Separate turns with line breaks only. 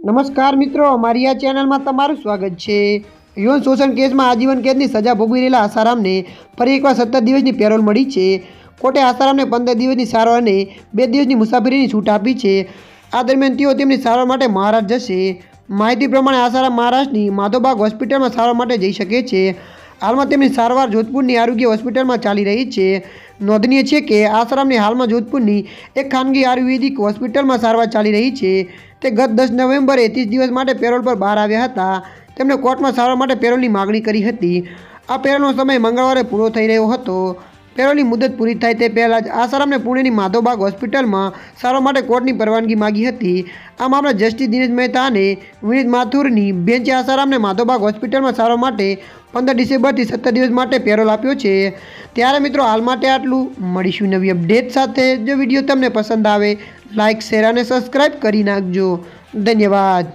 નમસ્કાર મિત્રો, મારી આ ચેનલમાં તમારું સ્વાગત છે। યૌન શોષણ કેસમાં આજીવન કેદની સજા ભોગવી રહેલા આસારામને ફરી એકવાર 17 દિવસની પેરોલ મળી છે। કોર્ટે આસારામને 15 દિવસની સારવાર અને 2 દિવસની મુસાફરીની છૂટ આપી છે। આ દરમિયાન તેઓ તેમની સારવાર માટે મહારાષ્ટ્ર જશે। માહિતી પ્રમાણે આસારામ મહારાષ્ટ્રની માધોબાગ હોસ્પિટલમાં સારવાર માટે જઈ શકે છે। હાલમાં તેમની સારવાર જોધપુરની આરોગ્ય હોસ્પિટલમાં ચાલી રહી છે। નોંધનીય છે કે આસારામની હાલમાં જોધપુરની એક ખાનગી આયુર્વેદિક હોસ્પિટલમાં સારવાર ચાલી રહી છે। તે ગત 10 નવેમ્બરે 30 દિવસ માટે પેરોલ પર બહાર આવ્યા હતા। તેમણે કોર્ટમાં સારવાર માટે પેરોલની માગણી કરી હતી। આ પેરોલનો સમય મંગળવારે પૂરો થઈ રહ્યો હતો। પેરોલની મુદત પૂરી થાય તે પહેલાં જ આસારામને પુણેની માધોબાગ હોસ્પિટલમાં સારવાર માટે કોર્ટની પરવાનગી માગી હતી। આ મામલે જસ્ટિસ દિનેશ મહેતા અને વિનીત માથુરની બેન્ચે આસારામને માધોબાગ હોસ્પિટલમાં સારવાર માટે 15 ડિસેમ્બરથી 17 દિવસ માટે પેરોલ આપ્યો છે। ત્યારે મિત્રો હાલ માટે આટલું। મળીશું નવી અપડેટ સાથે। જો વિડીયો તમને પસંદ આવે લાઇક, શેર અને સબસ્ક્રાઈબ કરી નાખજો। ધન્યવાદ।